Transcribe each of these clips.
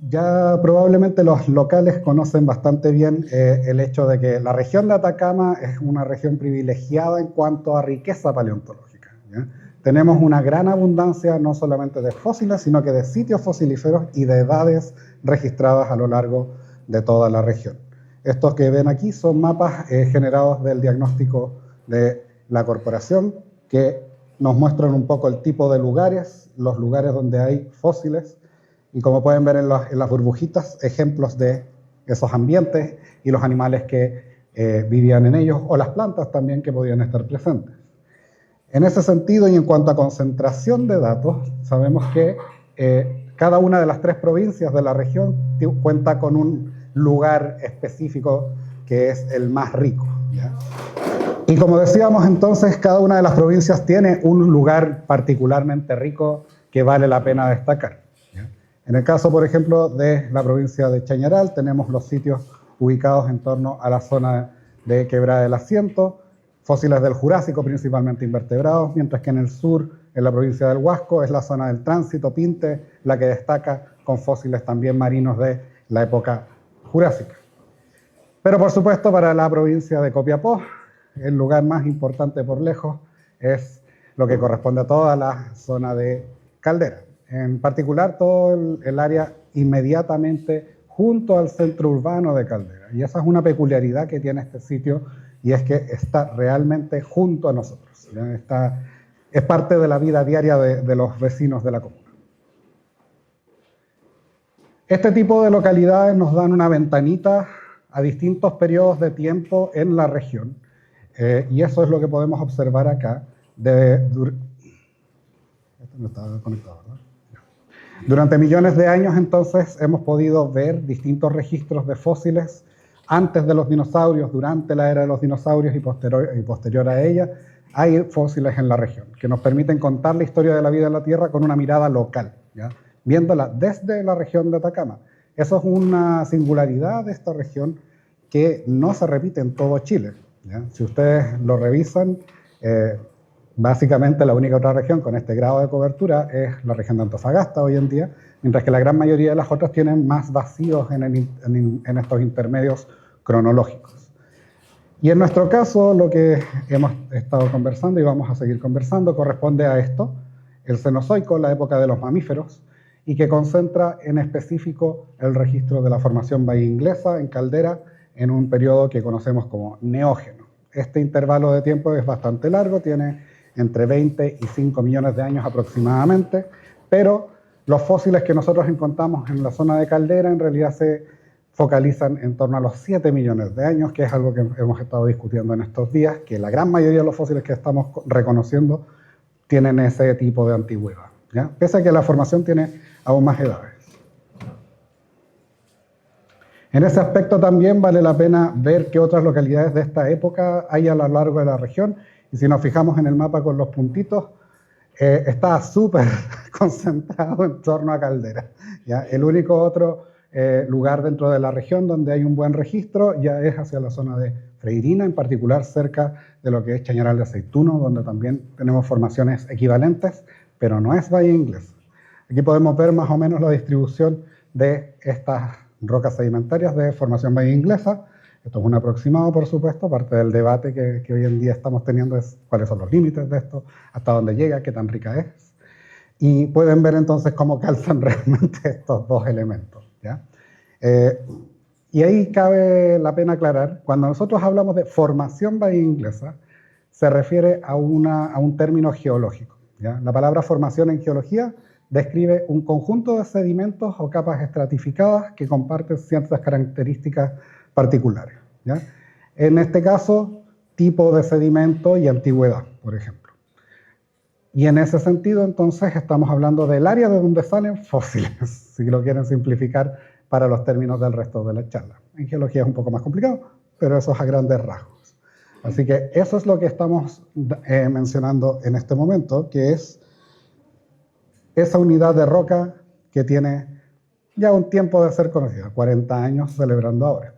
Ya probablemente los locales conocen bastante bien el hecho de que la región de Atacama es una región privilegiada en cuanto a riqueza paleontológica, ¿ya? Tenemos una gran abundancia no solamente de fósiles, sino que de sitios fosilíferos y de edades registradas a lo largo de toda la región. Estos que ven aquí son mapas generados del diagnóstico de la corporación, que nos muestran un poco el tipo de lugares, los lugares donde hay fósiles, y como pueden ver en las burbujitas, ejemplos de esos ambientes y los animales que vivían en ellos, o las plantas también que podían estar presentes. En ese sentido, y en cuanto a concentración de datos, sabemos que cada una de las 3 provincias de la región cuenta con un lugar específico que es el más rico, ¿ya? Y como decíamos entonces, cada una de las provincias tiene un lugar particularmente rico que vale la pena destacar, ¿ya? En el caso, por ejemplo, de la provincia de Chañaral, tenemos los sitios ubicados en torno a la zona de Quebrada del Asiento, fósiles del Jurásico, principalmente invertebrados, mientras que en el sur, en la provincia del Huasco, es la zona del Tránsito, Pinte, la que destaca con fósiles también marinos de la época Jurásica. Pero por supuesto, para la provincia de Copiapó, el lugar más importante por lejos es lo que corresponde a toda la zona de Caldera. En particular, todo el área inmediatamente junto al centro urbano de Caldera. Y esa es una peculiaridad que tiene este sitio, y es que está realmente junto a nosotros, ¿ya? Es parte de la vida diaria de los vecinos de la comuna. Este tipo de localidades nos dan una ventanita a distintos periodos de tiempo en la región, y eso es lo que podemos observar acá. Esto no estaba conectado, ¿verdad? Durante millones de años, entonces, hemos podido ver distintos registros de fósiles antes de los dinosaurios, durante la era de los dinosaurios y posterior a ella. Hay fósiles en la región que nos permiten contar la historia de la vida en la Tierra con una mirada local, ¿ya? Viéndola desde la región de Atacama. Eso es una singularidad de esta región que no se repite en todo Chile, ¿ya? Si ustedes lo revisan, básicamente la única otra región con este grado de cobertura es la región de Antofagasta hoy en día, mientras que la gran mayoría de las otras tienen más vacíos en estos intermedios cronológicos. Y en nuestro caso, lo que hemos estado conversando y vamos a seguir conversando corresponde a esto, el Cenozoico, la época de los mamíferos, y que concentra en específico el registro de la formación bahía inglesa en Caldera en un periodo que conocemos como neógeno. Este intervalo de tiempo es bastante largo, tiene entre 20 y 5 millones de años aproximadamente, pero los fósiles que nosotros encontramos en la zona de Caldera en realidad se focalizan en torno a los 7 millones de años, que es algo que hemos estado discutiendo en estos días, que la gran mayoría de los fósiles que estamos reconociendo tienen ese tipo de antigüedad, ¿ya? Pese a que la formación tiene aún más edades. En ese aspecto también vale la pena ver qué otras localidades de esta época hay a lo largo de la región, y si nos fijamos en el mapa con los puntitos, está súper concentrado en torno a Caldera, ¿ya? El único otro lugar dentro de la región donde hay un buen registro ya es hacia la zona de Freirina, en particular cerca de lo que es Chañaral de Aceituno, donde también tenemos formaciones equivalentes, pero no es bahía inglesa. Aquí podemos ver más o menos la distribución de estas rocas sedimentarias de formación bahía inglesa. Esto es un aproximado, por supuesto, parte del debate que hoy en día estamos teniendo es cuáles son los límites de esto, hasta dónde llega, qué tan rica es. Y pueden ver entonces cómo calzan realmente estos dos elementos, ¿ya? Y ahí cabe la pena aclarar, cuando nosotros hablamos de formación bahía inglesa, se refiere a un término geológico, ¿ya? La palabra formación en geología describe un conjunto de sedimentos o capas estratificadas que comparten ciertas características particulares, ¿ya? En este caso, tipo de sedimento y antigüedad, por ejemplo. Y en ese sentido, entonces, estamos hablando del área de donde salen fósiles, si lo quieren simplificar para los términos del resto de la charla. En geología es un poco más complicado, pero eso es a grandes rasgos. Así que eso es lo que estamos mencionando en este momento, que es esa unidad de roca que tiene ya un tiempo de ser conocida, 40 años celebrando ahora.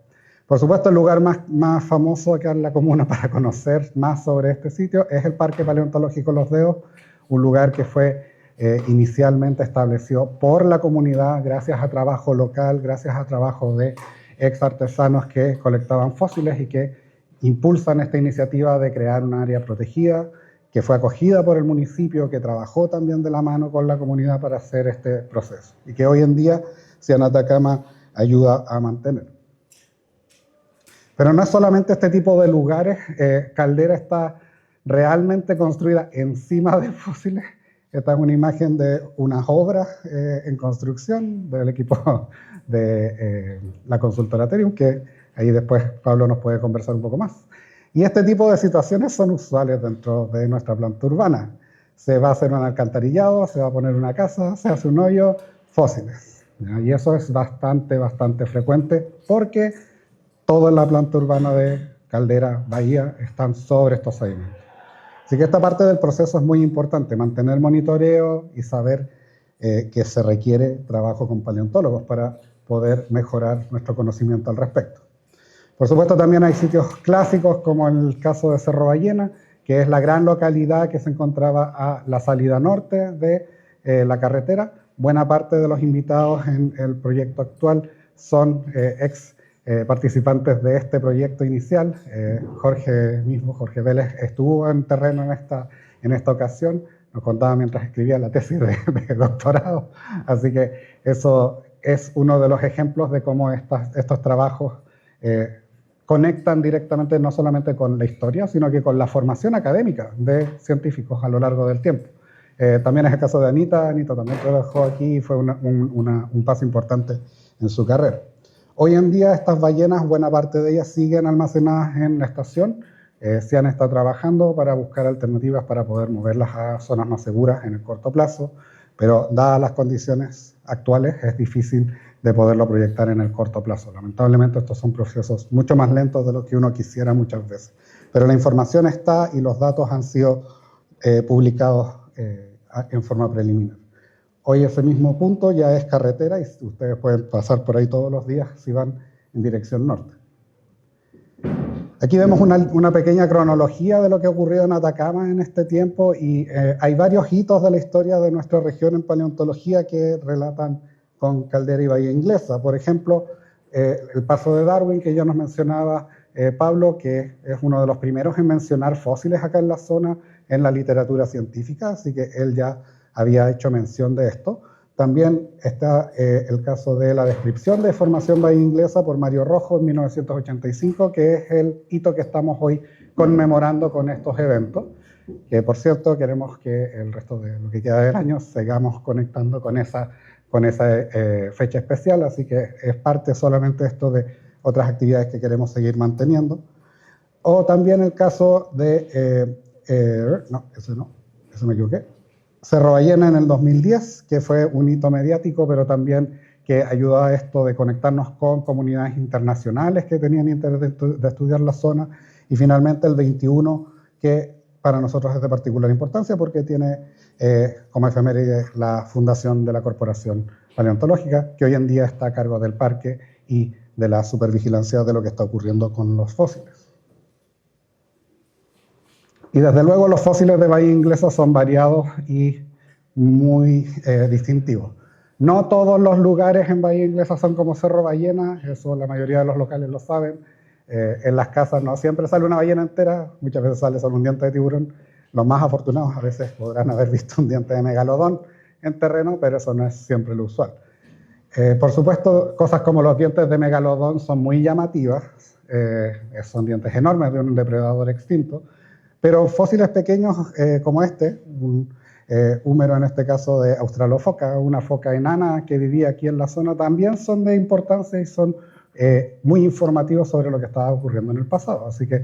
Por supuesto, el lugar más famoso acá en la comuna para conocer más sobre este sitio es el Parque Paleontológico Los Deos, un lugar que fue inicialmente estableció por la comunidad, gracias a trabajo local, gracias a trabajo de ex artesanos que colectaban fósiles y que impulsan esta iniciativa de crear un área protegida, que fue acogida por el municipio, que trabajó también de la mano con la comunidad para hacer este proceso, y que hoy en día Cian Atacama ayuda a mantener. Pero no es solamente este tipo de lugares, Caldera está realmente construida encima de fósiles. Esta es una imagen de unas obras en construcción del equipo de la consultora Terium, que ahí después Pablo nos puede conversar un poco más. Y este tipo de situaciones son usuales dentro de nuestra planta urbana. Se va a hacer un alcantarillado, se va a poner una casa, se hace un hoyo, fósiles. ¿Ya? Y eso es bastante frecuente porque toda la planta urbana de Caldera, Bahía, están sobre estos sedimentos. Así que esta parte del proceso es muy importante, mantener monitoreo y saber que se requiere trabajo con paleontólogos para poder mejorar nuestro conocimiento al respecto. Por supuesto, también hay sitios clásicos, como el caso de Cerro Ballena, que es la gran localidad que se encontraba a la salida norte de la carretera. Buena parte de los invitados en el proyecto actual son ex participantes de este proyecto inicial. Jorge Vélez estuvo en terreno en esta ocasión, nos contaba mientras escribía la tesis de doctorado, así que eso es uno de los ejemplos de cómo estos trabajos conectan directamente no solamente con la historia, sino que con la formación académica de científicos a lo largo del tiempo. También es el caso de Anita también trabajó aquí y fue un paso importante en su carrera. Hoy en día estas ballenas, buena parte de ellas siguen almacenadas en la estación. Cian está trabajando para buscar alternativas para poder moverlas a zonas más seguras en el corto plazo, pero dadas las condiciones actuales es difícil de poderlo proyectar en el corto plazo. Lamentablemente estos son procesos mucho más lentos de lo que uno quisiera muchas veces. Pero la información está y los datos han sido publicados en forma preliminar. Hoy ese mismo punto ya es carretera y ustedes pueden pasar por ahí todos los días si van en dirección norte. Aquí vemos una pequeña cronología de lo que ocurrió en Atacama en este tiempo y hay varios hitos de la historia de nuestra región en paleontología que relatan con Caldera y Bahía Inglesa. Por ejemplo, el paso de Darwin, que ya nos mencionaba Pablo, que es uno de los primeros en mencionar fósiles acá en la zona en la literatura científica, así que él ya había hecho mención de esto. También está el caso de la descripción de formación Bahía Inglesa por Mario Rojo en 1985, que es el hito que estamos hoy conmemorando con estos eventos, que por cierto queremos que el resto de lo que queda del año sigamos conectando con esa fecha especial, así que es parte solamente esto de otras actividades que queremos seguir manteniendo. O también el caso de, ese me equivoqué, Cerro Ballena en el 2010, que fue un hito mediático, pero también que ayudó a esto de conectarnos con comunidades internacionales que tenían interés de estudiar la zona, y finalmente el 21, que para nosotros es de particular importancia porque tiene como efeméride la fundación de la Corporación Paleontológica, que hoy en día está a cargo del parque y de la supervigilancia de lo que está ocurriendo con los fósiles. Y desde luego los fósiles de Bahía Inglesa son variados y muy distintivos. No todos los lugares en Bahía Inglesa son como Cerro Ballena, eso la mayoría de los locales lo saben. En las casas no siempre sale una ballena entera, muchas veces sale solo un diente de tiburón. Los más afortunados a veces podrán haber visto un diente de megalodón en terreno, pero eso no es siempre lo usual. Por supuesto, cosas como los dientes de megalodón son muy llamativas, son dientes enormes de un depredador extinto, pero fósiles pequeños como este, un húmero en este caso de Australofoca, una foca enana que vivía aquí en la zona, también son de importancia y son muy informativos sobre lo que estaba ocurriendo en el pasado. Así que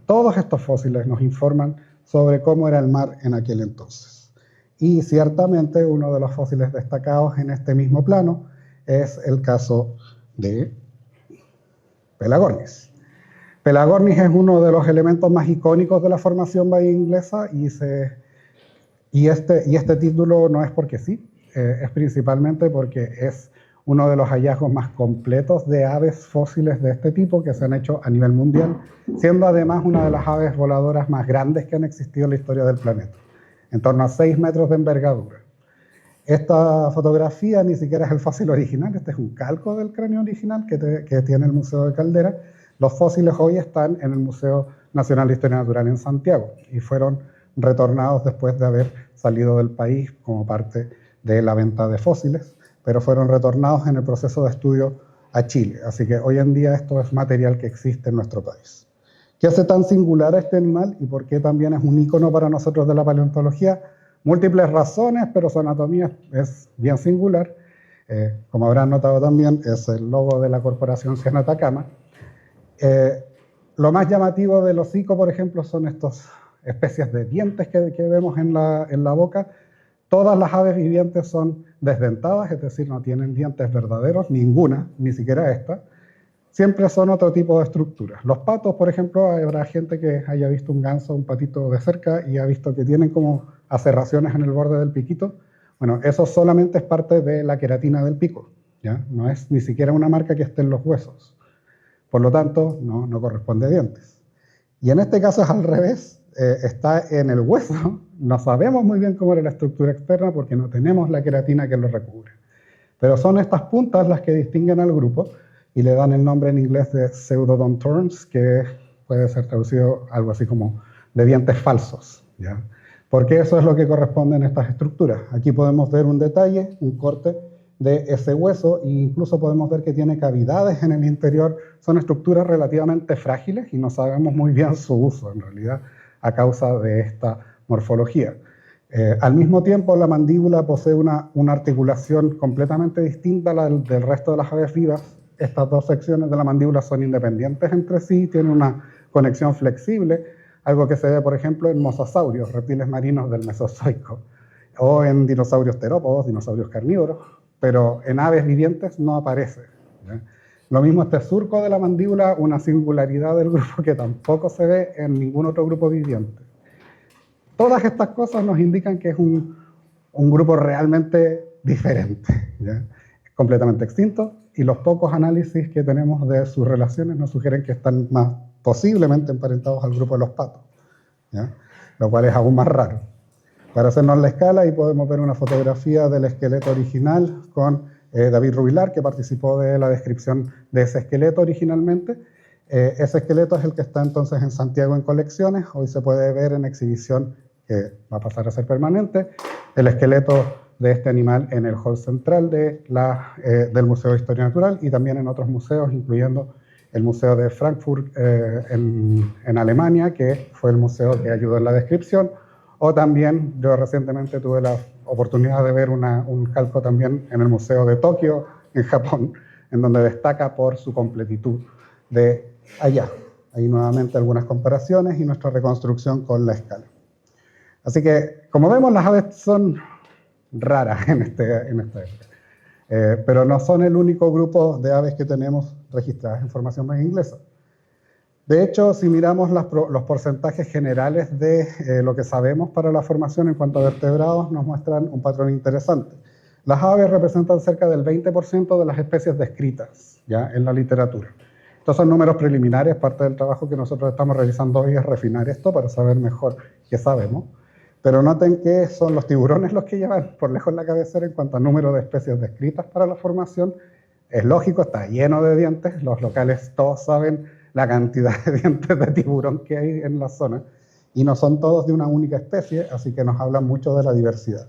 todos estos fósiles nos informan sobre cómo era el mar en aquel entonces. Y ciertamente uno de los fósiles destacados en este mismo plano es el caso de Pelagornis. Pelagornis es uno de los elementos más icónicos de la formación Bahía Inglesa y este título no es porque sí, es principalmente porque es uno de los hallazgos más completos de aves fósiles de este tipo que se han hecho a nivel mundial, siendo además una de las aves voladoras más grandes que han existido en la historia del planeta, en torno a 6 metros de envergadura. Esta fotografía ni siquiera es el fósil original, este es un calco del cráneo original que tiene el Museo de Caldera. Los fósiles hoy están en el Museo Nacional de Historia Natural en Santiago y fueron retornados después de haber salido del país como parte de la venta de fósiles, pero fueron retornados en el proceso de estudio a Chile. Así que hoy en día esto es material que existe en nuestro país. ¿Qué hace tan singular a este animal y por qué también es un ícono para nosotros de la paleontología? Múltiples razones, pero su anatomía es bien singular. Como habrán notado también, es el logo de la Corporación Cian Atacama. Lo más llamativo del hocico, por ejemplo, son estas especies de dientes que vemos en la boca. Todas las aves vivientes son desdentadas, es decir, no tienen dientes verdaderos, ninguna, ni siquiera esta. Siempre son otro tipo de estructuras. Los patos, por ejemplo, habrá gente que haya visto un ganso, un patito de cerca y ha visto que tienen como aserraciones en el borde del piquito. Bueno, eso solamente es parte de la queratina del pico, ¿ya? No es ni siquiera una marca que esté en los huesos. Por lo tanto, no corresponde a dientes. Y en este caso es al revés, está en el hueso. No sabemos muy bien cómo era la estructura externa porque no tenemos la queratina que lo recubre. Pero son estas puntas las que distinguen al grupo y le dan el nombre en inglés de pseudodonturns, que puede ser traducido algo así como de dientes falsos, ¿ya? Porque eso es lo que corresponde en estas estructuras. Aquí podemos ver un detalle, un corte de ese hueso, e incluso podemos ver que tiene cavidades en el interior. Son estructuras relativamente frágiles y no sabemos muy bien su uso, en realidad, a causa de esta morfología. Al mismo tiempo, la mandíbula posee una articulación completamente distinta a la del resto de las aves vivas. Estas dos secciones de la mandíbula son independientes entre sí, tienen una conexión flexible, algo que se ve, por ejemplo, en mosasaurios, reptiles marinos del Mesozoico, o en dinosaurios terópodos, dinosaurios carnívoros, pero en aves vivientes no aparece, ¿ya? Lo mismo este surco de la mandíbula, una singularidad del grupo que tampoco se ve en ningún otro grupo viviente. Todas estas cosas nos indican que es un grupo realmente diferente, ¿ya? Completamente extinto, y los pocos análisis que tenemos de sus relaciones nos sugieren que están más posiblemente emparentados al grupo de los patos, ¿ya? Lo cual es aún más raro. Para hacernos la escala, ahí podemos ver una fotografía del esqueleto original con David Rubilar, que participó de la descripción de ese esqueleto originalmente. Ese esqueleto es el que está entonces en Santiago en colecciones. Hoy se puede ver en exhibición, que va a pasar a ser permanente, el esqueleto de este animal en el hall central del Museo de Historia Natural y también en otros museos, incluyendo el Museo de Frankfurt en Alemania, que fue el museo que ayudó en la descripción, o también yo recientemente tuve la oportunidad de ver un calco también en el Museo de Tokio, en Japón, en donde destaca por su completitud de allá. Ahí nuevamente algunas comparaciones y nuestra reconstrucción con la escala. Así que, como vemos, las aves son raras en esta época. Pero no son el único grupo de aves que tenemos registradas en formación más inglesa. De hecho, si miramos los porcentajes generales de lo que sabemos para la formación en cuanto a vertebrados, nos muestran un patrón interesante. Las aves representan cerca del 20% de las especies descritas, ¿ya?, en la literatura. Estos son números preliminares, parte del trabajo que nosotros estamos realizando hoy es refinar esto para saber mejor qué sabemos. Pero noten que son los tiburones los que llevan por lejos la cabecera en cuanto a número de especies descritas para la formación. Es lógico, está lleno de dientes, los locales todos saben la cantidad de dientes de tiburón que hay en la zona, y no son todos de una única especie, así que nos hablan mucho de la diversidad.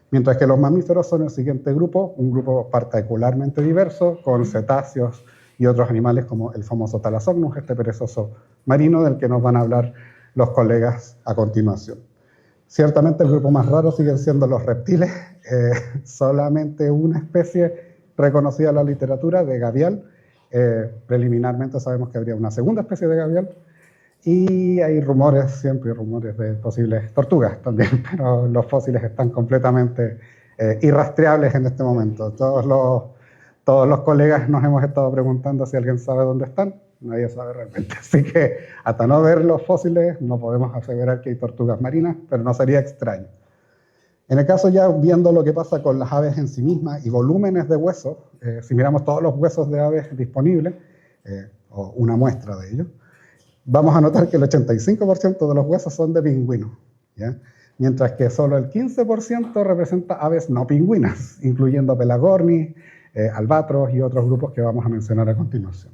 Mientras que los mamíferos son el siguiente grupo, un grupo particularmente diverso, con cetáceos y otros animales como el famoso Thalassocnus, este perezoso marino del que nos van a hablar los colegas a continuación. Ciertamente el grupo más raro siguen siendo los reptiles, solamente una especie reconocida en la literatura de gavial. Preliminarmente sabemos que habría una segunda especie de gavial, y hay rumores, siempre rumores de posibles tortugas también, pero los fósiles están completamente irrastreables en este momento. Todos los colegas nos hemos estado preguntando si alguien sabe dónde están. Nadie sabe realmente, así que hasta no ver los fósiles no podemos aseverar que hay tortugas marinas, pero no sería extraño. En el caso ya viendo lo que pasa con las aves en sí mismas y volúmenes de huesos, si miramos todos los huesos de aves disponibles, o una muestra de ellos, vamos a notar que el 85% de los huesos son de pingüinos, ¿ya? mientras que solo el 15% representa aves no pingüinas, incluyendo pelagornis, albatros y otros grupos que vamos a mencionar a continuación.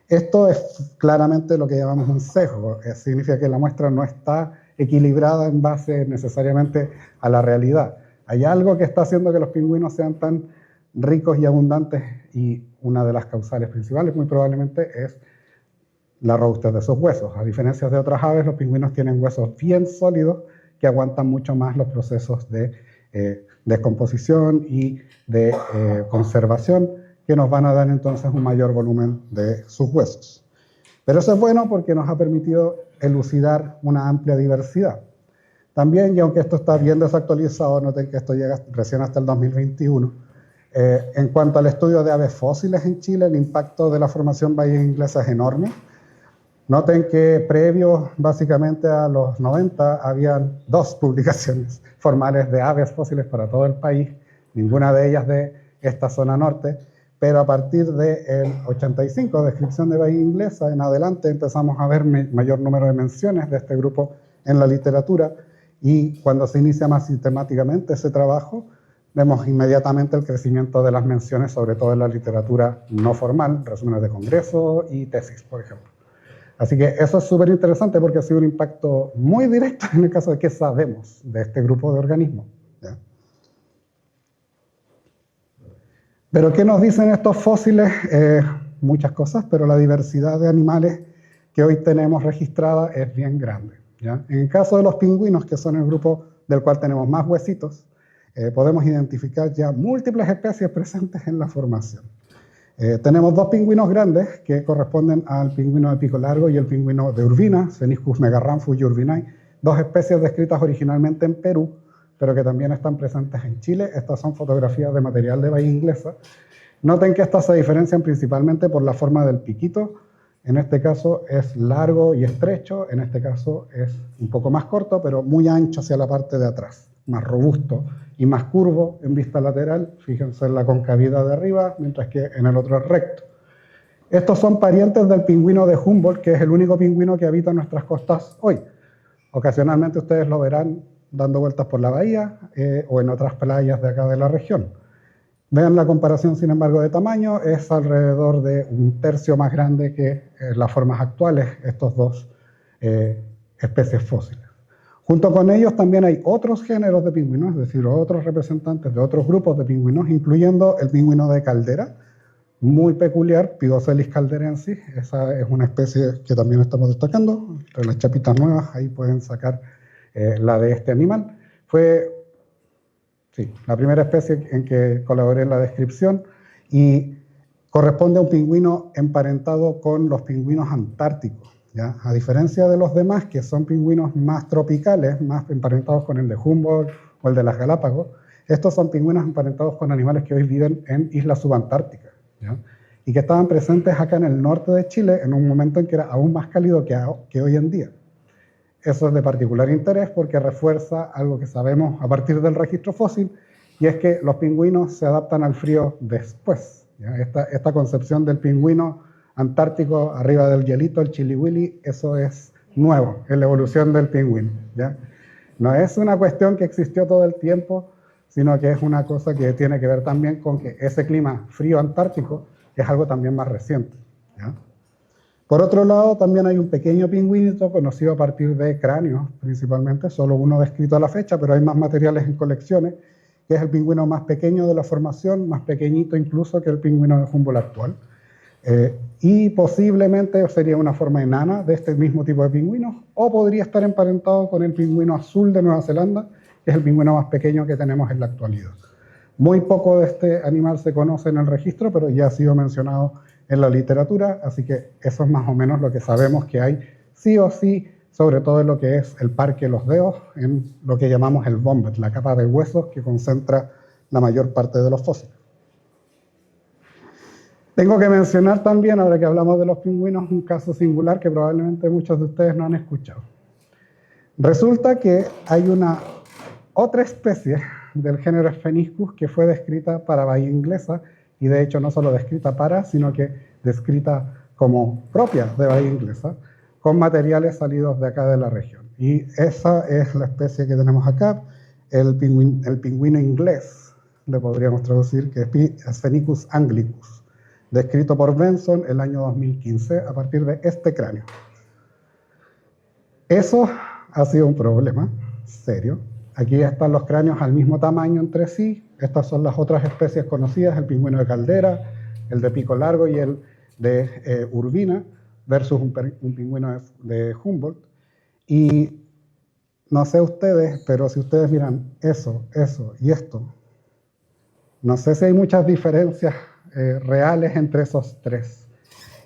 Esto es claramente lo que llamamos un sesgo, significa que la muestra no está equilibrada en base necesariamente a la realidad. Hay algo que está haciendo que los pingüinos sean tan ricos y abundantes, y una de las causales principales muy probablemente es la robustez de sus huesos. A diferencia de otras aves, los pingüinos tienen huesos bien sólidos que aguantan mucho más los procesos de descomposición y de conservación, que nos van a dar entonces un mayor volumen de sus huesos. Pero eso es bueno porque nos ha permitido elucidar una amplia diversidad. También, y aunque esto está bien desactualizado, noten que esto llega recién hasta el 2021, en cuanto al estudio de aves fósiles en Chile, el impacto de la formación bahía inglesa es enorme. Noten que previo básicamente a los 90 habían 2 publicaciones formales de aves fósiles para todo el país, ninguna de ellas de esta zona norte, pero a partir del 85, descripción de bahía inglesa, en adelante empezamos a ver mayor número de menciones de este grupo en la literatura, y cuando se inicia más sistemáticamente ese trabajo, vemos inmediatamente el crecimiento de las menciones, sobre todo en la literatura no formal, resúmenes de congreso y tesis, por ejemplo. Así que eso es súper interesante porque ha sido un impacto muy directo en el caso de qué sabemos de este grupo de organismos, ¿ya? Pero ¿qué nos dicen estos fósiles? Muchas cosas, pero la diversidad de animales que hoy tenemos registrada es bien grande, ¿ya? En el caso de los pingüinos, que son el grupo del cual tenemos más huesitos, podemos identificar ya múltiples especies presentes en la formación. Tenemos 2 pingüinos grandes que corresponden al pingüino de pico largo y el pingüino de Urbina, Phoeniscus megarrhamphus y urbinae, 2 especies descritas originalmente en Perú, pero que también están presentes en Chile. Estas son fotografías de material de bahía inglesa. Noten que estas se diferencian principalmente por la forma del piquito. En este caso es largo y estrecho, en este caso es un poco más corto, pero muy ancho hacia la parte de atrás, más robusto y más curvo en vista lateral. Fíjense en la concavidad de arriba, mientras que en el otro es recto. Estos son parientes del pingüino de Humboldt, que es el único pingüino que habita en nuestras costas hoy. Ocasionalmente ustedes lo verán dando vueltas por la bahía o en otras playas de acá de la región. Vean la comparación, sin embargo, de tamaño, es alrededor de 1/3 más grande que las formas actuales, estos 2 especies fósiles. Junto con ellos también hay otros géneros de pingüinos, es decir, otros representantes de otros grupos de pingüinos, incluyendo el pingüino de caldera, muy peculiar, Pygocelis calderensis. Esa es una especie que también estamos destacando. Entre las chapitas nuevas, ahí pueden sacar la de este animal. Fue la primera especie en que colaboré en la descripción y corresponde a un pingüino emparentado con los pingüinos antárticos, ¿ya? A diferencia de los demás, que son pingüinos más tropicales, más emparentados con el de Humboldt o el de las Galápagos, estos son pingüinos emparentados con animales que hoy viven en islas subantárticas, ¿ya? Y que estaban presentes acá en el norte de Chile en un momento en que era aún más cálido que hoy en día. Eso es de particular interés porque refuerza algo que sabemos a partir del registro fósil, y es que los pingüinos se adaptan al frío después, ¿ya? Esta concepción del pingüino antártico arriba del hielito, el chiliwili, eso es nuevo en la evolución del pingüino, ¿ya? No es una cuestión que existió todo el tiempo, sino que es una cosa que tiene que ver también con que ese clima frío antártico es algo también más reciente, ¿ya? Por otro lado, también hay un pequeño pingüinito conocido a partir de cráneos, principalmente, solo uno descrito a la fecha, pero hay más materiales en colecciones, que es el pingüino más pequeño de la formación, más pequeñito incluso que el pingüino de Humboldt actual. Y posiblemente sería una forma enana de este mismo tipo de pingüinos, o podría estar emparentado con el pingüino azul de Nueva Zelanda, que es el pingüino más pequeño que tenemos en la actualidad. Muy poco de este animal se conoce en el registro, pero ya ha sido mencionado en la literatura, así que eso es más o menos lo que sabemos que hay, sí o sí, sobre todo en lo que es el Parque Los Dedos, en lo que llamamos el Bombat, la capa de huesos que concentra la mayor parte de los fósiles. Tengo que mencionar también, ahora que hablamos de los pingüinos, un caso singular que probablemente muchos de ustedes no han escuchado. Resulta que hay una otra especie del género Phoeniscus que fue descrita para bahía inglesa, y de hecho no solo descrita para, sino que descrita como propia de bahía inglesa, con materiales salidos de acá de la región. Y esa es la especie que tenemos acá, el pingüino inglés, le podríamos traducir, que es Phenicus anglicus, descrito por Benson el año 2015 a partir de este cráneo. Eso ha sido un problema serio. Aquí están los cráneos al mismo tamaño entre sí. Estas son las otras especies conocidas, el pingüino de caldera, el de pico largo y el de Urbina, versus un pingüino de Humboldt. Y no sé ustedes, pero si ustedes miran eso y esto, no sé si hay muchas diferencias reales entre esos tres.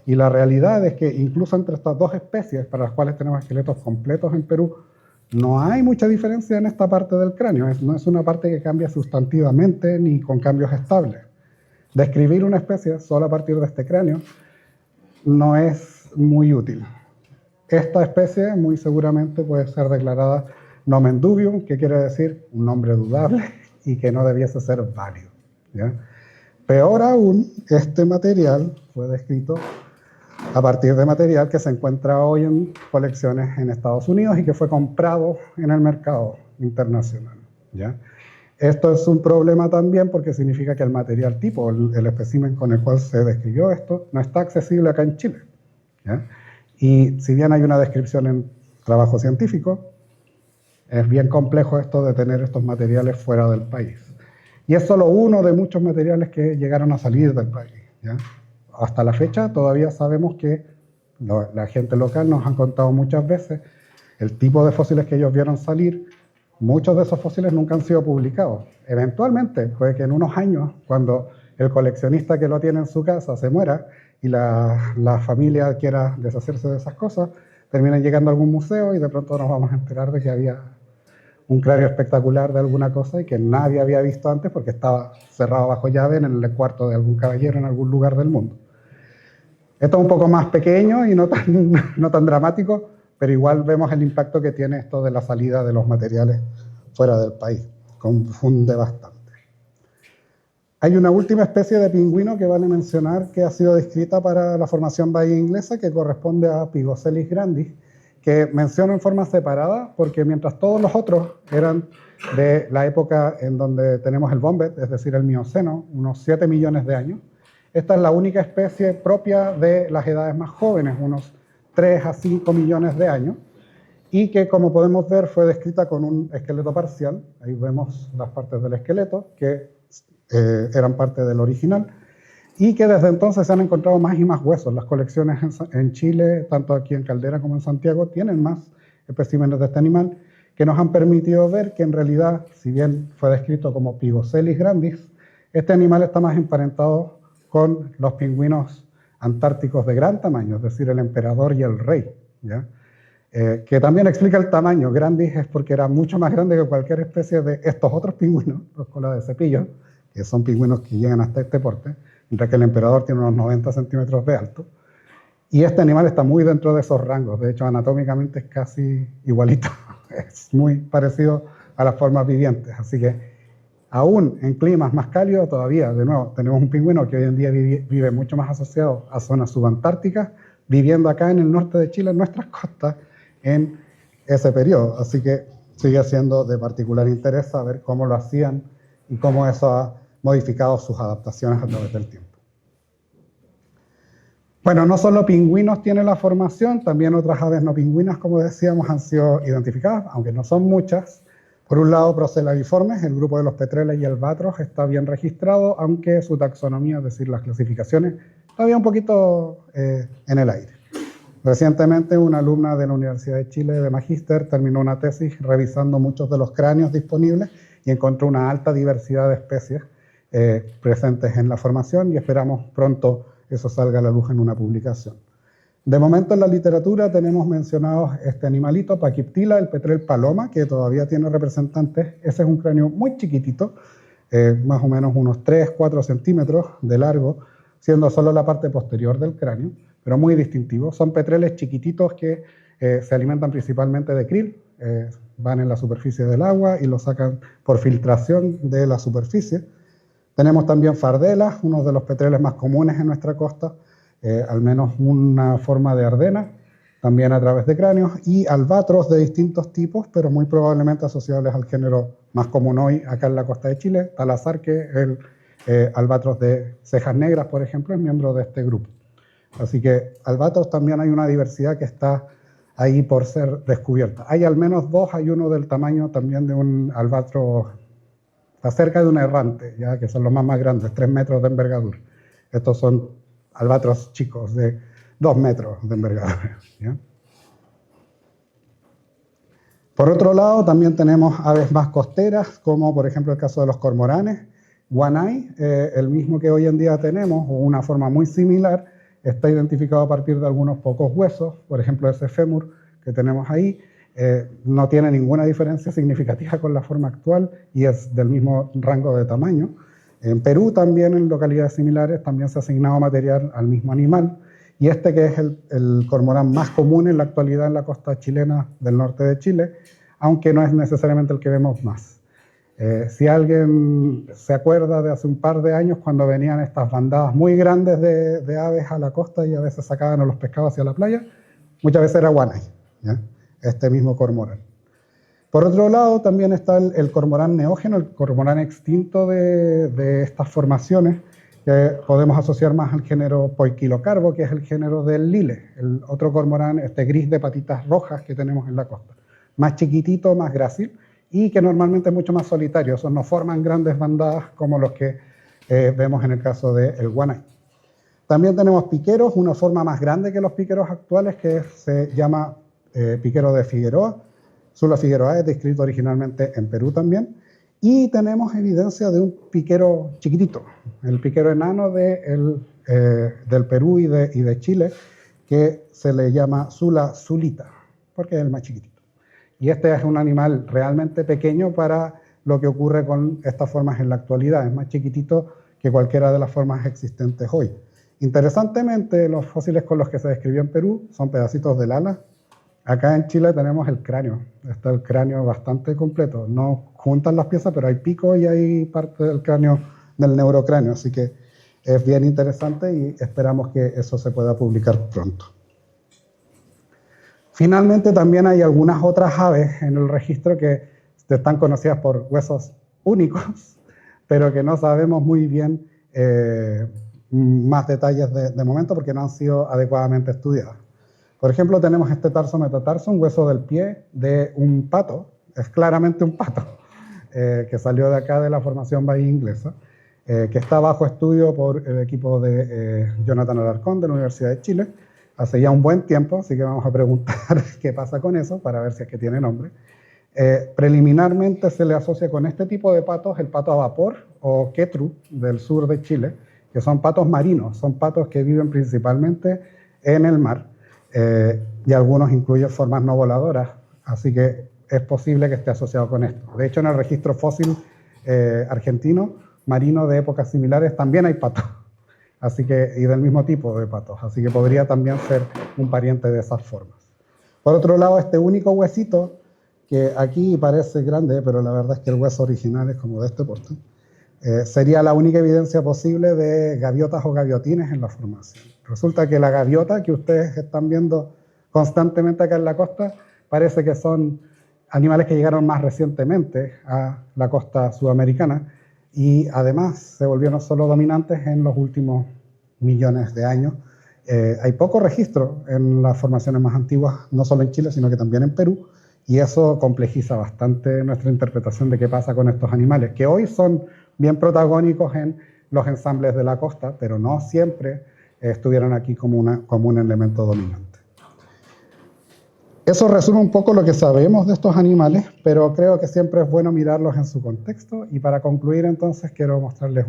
Y la realidad es que incluso entre estas dos especies, para las cuales tenemos esqueletos completos en Perú, no hay mucha diferencia en esta parte del cráneo. No es una parte que cambia sustantivamente ni con cambios estables. Describir una especie solo a partir de este cráneo no es muy útil. Esta especie muy seguramente puede ser declarada nomen dubium, que quiere decir un nombre dudable y que no debiese ser válido, ¿ya? Peor aún, este material fue descrito a partir de material que se encuentra hoy en colecciones en Estados Unidos y que fue comprado en el mercado internacional, ¿ya? Esto es un problema también porque significa que el material tipo, el espécimen con el cual se describió esto, no está accesible acá en Chile, ¿ya? Y si bien hay una descripción en trabajo científico, es bien complejo esto de tener estos materiales fuera del país. Y es solo uno de muchos materiales que llegaron a salir del país, ¿ya? Hasta la fecha todavía sabemos que la gente local nos han contado muchas veces el tipo de fósiles que ellos vieron salir. Muchos de esos fósiles nunca han sido publicados. Eventualmente, puede que en unos años, cuando el coleccionista que lo tiene en su casa se muera y la familia quiera deshacerse de esas cosas, terminen llegando a algún museo y de pronto nos vamos a enterar de que había un cráneo espectacular de alguna cosa y que nadie había visto antes porque estaba cerrado bajo llave en el cuarto de algún caballero en algún lugar del mundo. Esto es un poco más pequeño y no tan dramático, pero igual vemos el impacto que tiene esto de la salida de los materiales fuera del país. Confunde bastante. Hay una última especie de pingüino que vale mencionar que ha sido descrita para la formación bahía inglesa, que corresponde a Pygocelis grandis, que menciono en forma separada porque mientras todos los otros eran de la época en donde tenemos el Bombet, es decir, el Mioceno, unos 7 millones de años, esta es la única especie propia de las edades más jóvenes, unos 3 a 5 millones de años, y que, como podemos ver, fue descrita con un esqueleto parcial. Ahí vemos las partes del esqueleto que eran parte del original, y que desde entonces se han encontrado más y más huesos. Las colecciones en Chile, tanto aquí en Caldera como en Santiago, tienen más especímenes de este animal que nos han permitido ver que en realidad, si bien fue descrito como Pygocelis grandis, este animal está más emparentado con los pingüinos antárticos de gran tamaño, es decir, el emperador y el rey, ¿ya? Que también explica el tamaño. Grandis es porque era mucho más grande que cualquier especie de estos otros pingüinos, los cola de cepillo, que son pingüinos que llegan hasta este porte, mientras que el emperador tiene unos 90 centímetros de alto. Y este animal está muy dentro de esos rangos. De hecho, anatómicamente es casi igualito. Es muy parecido a las formas vivientes. Así que, aún en climas más cálidos, todavía, de nuevo, tenemos un pingüino que hoy en día vive mucho más asociado a zonas subantárticas, viviendo acá en el norte de Chile, en nuestras costas, en ese periodo. Así que sigue siendo de particular interés saber cómo lo hacían y cómo eso ha modificado sus adaptaciones a través del tiempo. Bueno, no solo pingüinos tiene la formación, también otras aves no pingüinas, como decíamos, han sido identificadas, aunque no son muchas. Por un lado, Procelaviformes, el grupo de los petreles y albatros está bien registrado, aunque su taxonomía, es decir, las clasificaciones, todavía un poquito en el aire. Recientemente, una alumna de la Universidad de Chile de Magíster terminó una tesis revisando muchos de los cráneos disponibles y encontró una alta diversidad de especies presentes en la formación, y esperamos pronto eso salga a la luz en una publicación. De momento en la literatura tenemos mencionados este animalito, Paquiptila, el petrel paloma, que todavía tiene representantes. Ese es un cráneo muy chiquitito, más o menos unos 3-4 centímetros de largo, siendo solo la parte posterior del cráneo, pero muy distintivo. Son petreles chiquititos que se alimentan principalmente de krill, van en la superficie del agua y lo sacan por filtración de la superficie. Tenemos también fardelas, uno de los petreles más comunes en nuestra costa, al menos una forma de ardena, también a través de cráneos, y albatros de distintos tipos, pero muy probablemente asociables al género más común hoy acá en la costa de Chile, Talasarque, el albatros de cejas negras, por ejemplo, es miembro de este grupo. Así que albatros también hay una diversidad que está ahí por ser descubierta. Hay al menos dos, hay uno del tamaño también de un albatros, está cerca de un errante, ya que son los más grandes, 3 metros de envergadura. Estos son albatros chicos de 2 metros de envergadura, ¿ya? Por otro lado, también tenemos aves más costeras, como por ejemplo el caso de los cormoranes. Guanay, el mismo que hoy en día tenemos, o una forma muy similar, está identificado a partir de algunos pocos huesos, por ejemplo ese fémur que tenemos ahí, no tiene ninguna diferencia significativa con la forma actual y es del mismo rango de tamaño. En Perú también, en localidades similares, también se ha asignado material al mismo animal, y este, que es el cormorán más común en la actualidad en la costa chilena del norte de Chile, aunque no es necesariamente el que vemos más. Si alguien se acuerda de hace un par de años, cuando venían estas bandadas muy grandes de aves a la costa y a veces sacaban a los pescados hacia la playa, muchas veces era guanay, ¿ya? Este mismo cormorán. Por otro lado, también está el cormorán neógeno, el cormorán extinto de estas formaciones, que podemos asociar más al género Poikilocarbo, que es el género del lile, el otro cormorán, este gris de patitas rojas que tenemos en la costa. Más chiquitito, más grácil, y que normalmente es mucho más solitario. Esos no forman grandes bandadas como los que vemos en el caso del guanay. También tenemos piqueros, una forma más grande que los piqueros actuales, que se llama piquero de Figueroa. Sula figueroa es descrito originalmente en Perú también. Y tenemos evidencia de un piquero chiquitito, el piquero enano del Perú y de Chile, que se le llama Sula sulita, porque es el más chiquitito. Y este es un animal realmente pequeño para lo que ocurre con estas formas en la actualidad. Es más chiquitito que cualquiera de las formas existentes hoy. Interesantemente, los fósiles con los que se describió en Perú son pedacitos del ala. Acá en Chile tenemos el cráneo. Está el cráneo bastante completo. No juntan las piezas, pero hay pico y hay parte del cráneo, del neurocráneo. Así que es bien interesante y esperamos que eso se pueda publicar pronto. Finalmente, también hay algunas otras aves en el registro que están conocidas por huesos únicos, pero que no sabemos muy bien más detalles de momento porque no han sido adecuadamente estudiadas. Por ejemplo, tenemos este tarso metatarso, un hueso del pie de un pato, es claramente un pato, que salió de acá de la formación bahía inglesa, que está bajo estudio por el equipo de Jonathan Alarcón de la Universidad de Chile, hace ya un buen tiempo, así que vamos a preguntar qué pasa con eso para ver si es que tiene nombre. Preliminarmente se le asocia con este tipo de patos el pato a vapor o quetru del sur de Chile, que son patos marinos, son patos que viven principalmente en el mar, y algunos incluyen formas no voladoras, así que es posible que esté asociado con esto. De hecho, en el registro fósil argentino, marino de épocas similares, también hay patos. Así que, y del mismo tipo de patos, así que podría también ser un pariente de esas formas. Por otro lado, este único huesito, que aquí parece grande, pero la verdad es que el hueso original es como de este porte, sería la única evidencia posible de gaviotas o gaviotines en la formación. Resulta que la gaviota que ustedes están viendo constantemente acá en la costa, parece que son animales que llegaron más recientemente a la costa sudamericana, y además se volvieron solo dominantes en los últimos millones de años. Hay poco registro en las formaciones más antiguas, no solo en Chile, sino que también en Perú, y eso complejiza bastante nuestra interpretación de qué pasa con estos animales, que hoy son bien protagónicos en los ensambles de la costa, pero no siempre estuvieron aquí como un elemento dominante. Eso resume un poco lo que sabemos de estos animales, pero creo que siempre es bueno mirarlos en su contexto, y para concluir entonces quiero mostrarles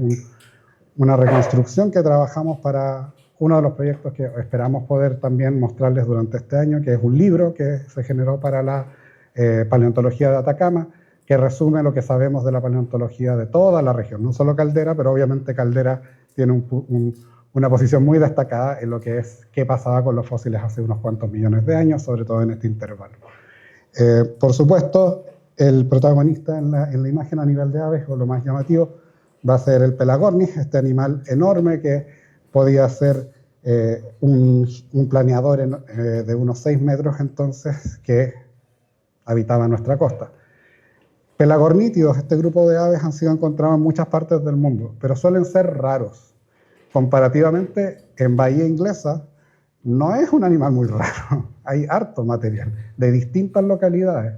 una reconstrucción que trabajamos para uno de los proyectos que esperamos poder también mostrarles durante este año, que es un libro que se generó para la paleontología de Atacama, que resume lo que sabemos de la paleontología de toda la región, no solo Caldera, pero obviamente Caldera tiene una posición muy destacada en lo que es qué pasaba con los fósiles hace unos cuantos millones de años, sobre todo en este intervalo. Por supuesto, el protagonista en la imagen a nivel de aves, o lo más llamativo, va a ser el Pelagornis, este animal enorme que podía ser un planeador de unos 6 metros entonces que habitaba nuestra costa. Pelagornítidos, este grupo de aves han sido encontrados en muchas partes del mundo, pero suelen ser raros. Comparativamente, en Bahía Inglesa no es un animal muy raro, hay harto material de distintas localidades.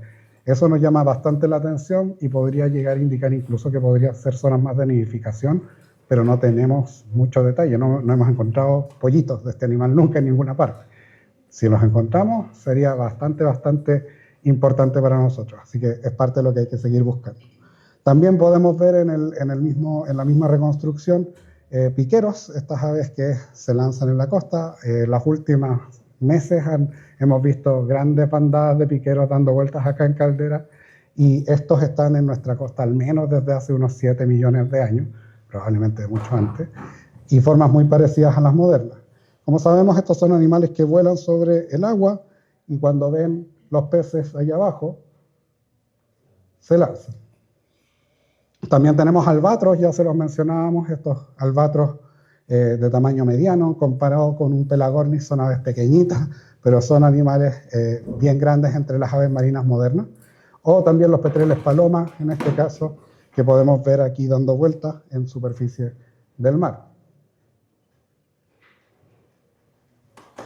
Eso nos llama bastante la atención y podría llegar a indicar incluso que podría ser zonas más de nidificación, pero no tenemos mucho detalle, no hemos encontrado pollitos de este animal nunca en ninguna parte. Si los encontramos, sería bastante importante para nosotros, así que es parte de lo que hay que seguir buscando. También podemos ver en la misma reconstrucción piqueros, estas aves que se lanzan en la costa. Las últimas meses hemos visto grandes bandadas de piqueros dando vueltas acá en Caldera, y estos están en nuestra costa al menos desde hace unos 7 millones de años, probablemente mucho antes, y formas muy parecidas a las modernas. Como sabemos, estos son animales que vuelan sobre el agua y cuando ven los peces ahí abajo, se lanzan. También tenemos albatros, ya se los mencionábamos, estos albatros de tamaño mediano, comparado con un pelagornis, son aves pequeñitas, pero son animales bien grandes entre las aves marinas modernas. O también los petreles palomas, en este caso, que podemos ver aquí dando vueltas en superficie del mar.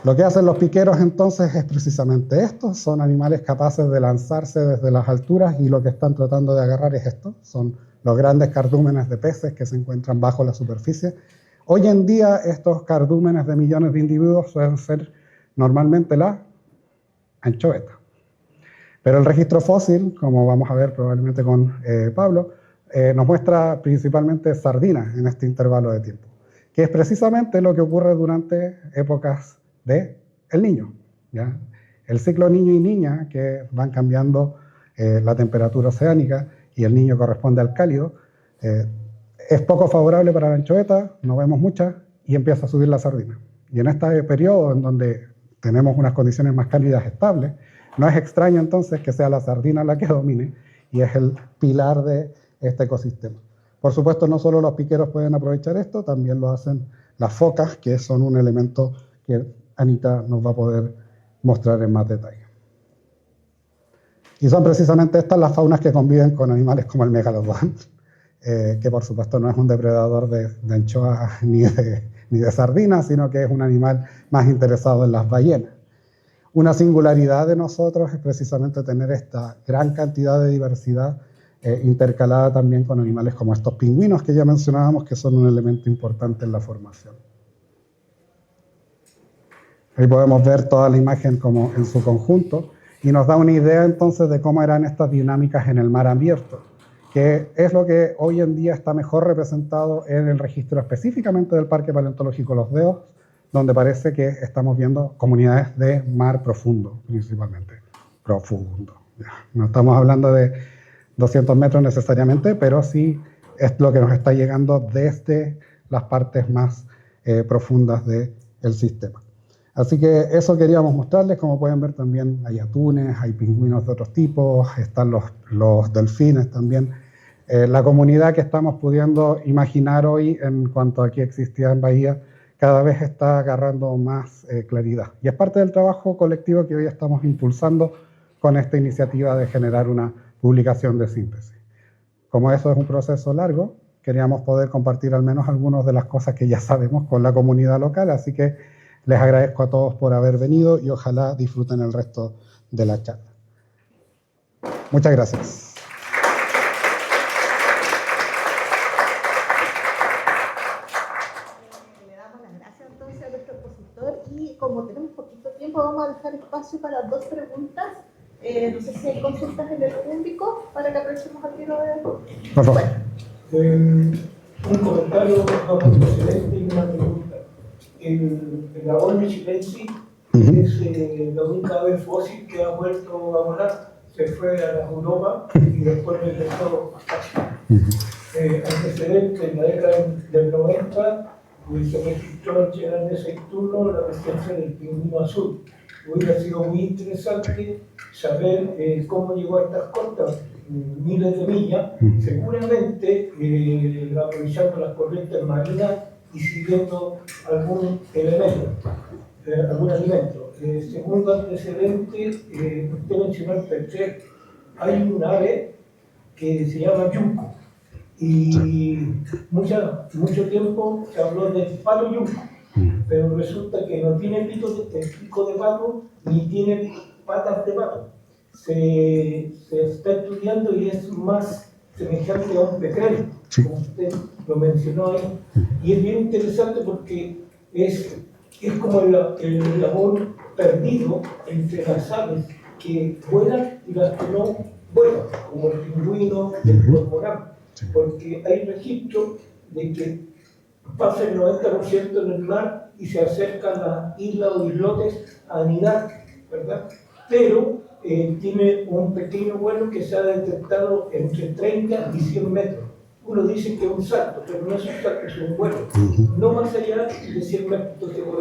Lo que hacen los piqueros entonces es precisamente esto, son animales capaces de lanzarse desde las alturas y lo que están tratando de agarrar es esto, son los grandes cardúmenes de peces que se encuentran bajo la superficie. Hoy en día estos cardúmenes de millones de individuos suelen ser normalmente la anchoveta. Pero el registro fósil, como vamos a ver probablemente con Pablo, nos muestra principalmente sardinas en este intervalo de tiempo, que es precisamente lo que ocurre durante épocas de el Niño, ¿ya? El ciclo niño y niña, que van cambiando la temperatura oceánica, y el Niño corresponde al cálido, es poco favorable para la anchoveta, no vemos muchas, y empieza a subir la sardina. Y en este periodo en donde tenemos unas condiciones más cálidas estables, no es extraño entonces que sea la sardina la que domine, y es el pilar de este ecosistema. Por supuesto, no solo los piqueros pueden aprovechar esto, también lo hacen las focas, que son un elemento que Anita nos va a poder mostrar en más detalle. Y son precisamente estas las faunas que conviven con animales como el megalodón, que por supuesto no es un depredador de anchoas ni de sardinas, sino que es un animal más interesado en las ballenas. Una singularidad de nosotros es precisamente tener esta gran cantidad de diversidad intercalada también con animales como estos pingüinos que ya mencionábamos, que son un elemento importante en la formación. Ahí podemos ver toda la imagen como en su conjunto y nos da una idea entonces de cómo eran estas dinámicas en el mar abierto, que es lo que hoy en día está mejor representado en el registro específicamente del Parque Paleontológico Los Deos, donde parece que estamos viendo comunidades de mar profundo, principalmente. Profundo. No estamos hablando de 200 metros necesariamente, pero sí es lo que nos está llegando desde las partes más profundas del sistema. Así que eso queríamos mostrarles. Como pueden ver también hay atunes, hay pingüinos de otros tipos, están los delfines también. La comunidad que estamos pudiendo imaginar hoy en cuanto a que existía en Bahía cada vez está agarrando más claridad. Y es parte del trabajo colectivo que hoy estamos impulsando con esta iniciativa de generar una publicación de síntesis. Como eso es un proceso largo, queríamos poder compartir al menos algunas de las cosas que ya sabemos con la comunidad local, así que les agradezco a todos por haber venido y ojalá disfruten el resto de la charla. Muchas gracias. Le damos las gracias entonces a nuestro expositor y como tenemos poquito tiempo vamos a dejar espacio para 2 preguntas. No sé si hay consultas en el público para que aprovechemos al tiro de... Por favor. Un comentario excelente y una pregunta. El Lagones chilensis es la única ave fósil que ha vuelto a volar. Se fue a la Europa y después regresó acá. Antecedente, en la década del 90 se registró en ese turno la presencia del pingüino azul. Hubiera sido muy interesante saber cómo llegó a estas costas, miles de millas. Seguramente, aprovechando las corrientes marinas, y siguiendo algún elemento, algún alimento. Segundo antecedente, usted mencionó el petrel. Hay un ave que se llama yuco y mucho tiempo se habló del pato yuco, pero resulta que no tiene pico de pato ni tiene patas de pato. Se está estudiando y es más semejante a un petrel, como usted lo mencionó ahí. Y es bien interesante porque es como el labor perdido entre las aves que vuelan y las que no vuelan, como el pingüino, el cormorán, porque hay registro de que pasa el 90% en el mar y se acercan a las islas o islotes a anidar, ¿verdad? Pero tiene un pequeño vuelo que se ha detectado entre 30 y 100 metros. Uno dice que es un salto, pero no es un salto, es un vuelo. No más allá de 100 metros de vuelo.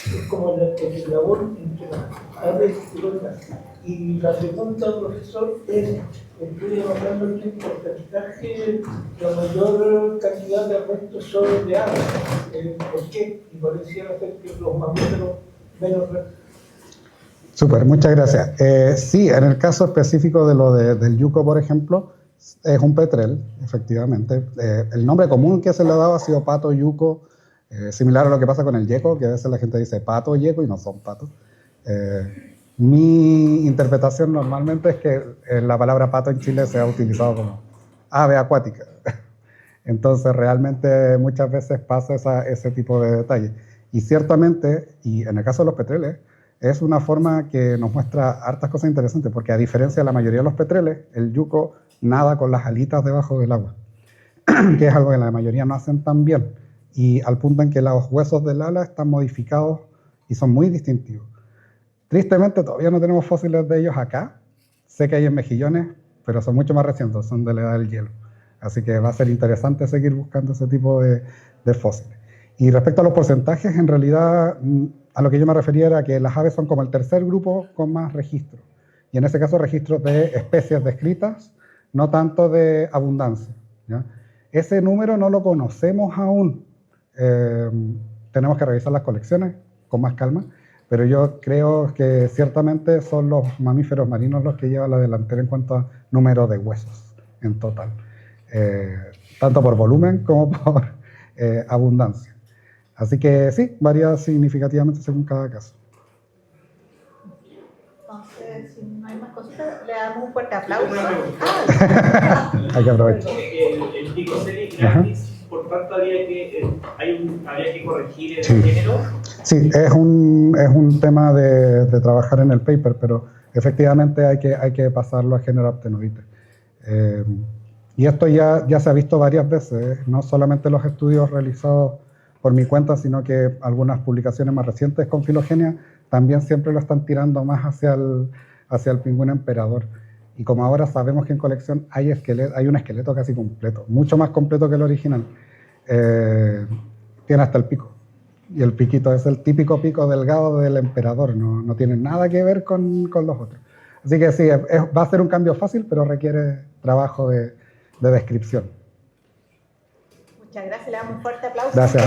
Es como el labor entre las aves y otras. Y la segunda, profesor, es, estoy hablando del porcentaje, la mayor cantidad de arrestos son de aves. ¿Por qué? Y pareciera ser que los mamíferos menos. Súper, muchas gracias. Sí, en el caso específico de lo del yuco, por ejemplo, es un petrel, efectivamente. El nombre común que se le ha dado ha sido pato yuco, similar a lo que pasa con el yeco, que a veces la gente dice pato o yeco y no son patos. Mi interpretación normalmente es que la palabra pato en Chile se ha utilizado como ave acuática. Entonces realmente muchas veces pasa ese tipo de detalle. Y ciertamente, y en el caso de los petreles, es una forma que nos muestra hartas cosas interesantes, porque a diferencia de la mayoría de los petreles, el yuco nada con las alitas debajo del agua, que es algo que la mayoría no hacen tan bien, y al punto en que los huesos del ala están modificados y son muy distintivos. Tristemente todavía no tenemos fósiles de ellos acá, sé que hay en mejillones, pero son mucho más recientes, son de la edad del hielo, así que va a ser interesante seguir buscando ese tipo de fósiles. Y respecto a los porcentajes, en realidad a lo que yo me refería era que las aves son como el tercer grupo con más registros, y en ese caso registros de especies descritas, no tanto de abundancia, ¿ya? Ese número no lo conocemos aún, tenemos que revisar las colecciones con más calma, pero yo creo que ciertamente son los mamíferos marinos los que llevan la delantera en cuanto a número de huesos en total, tanto por volumen como por abundancia. Así que sí, varía significativamente según cada caso. Entonces, si no hay más cositas, le damos un fuerte aplauso. Hay que aprovechar. El pico serie gratis, por tanto habría que corregir el género. Sí, es un tema de trabajar en el paper, pero efectivamente hay que pasarlo a género actenoide. Y esto ya se ha visto varias veces, no solamente los estudios realizados por mi cuenta, sino que algunas publicaciones más recientes con filogenia también siempre lo están tirando más hacia el pingüino emperador. Y como ahora sabemos que en colección hay un esqueleto casi completo, mucho más completo que el original. Tiene hasta el pico. Y el piquito es el típico pico delgado del emperador, no tiene nada que ver con los otros. Así que sí, va a ser un cambio fácil, pero requiere trabajo de descripción. Muchas gracias, le damos un fuerte aplauso. Gracias.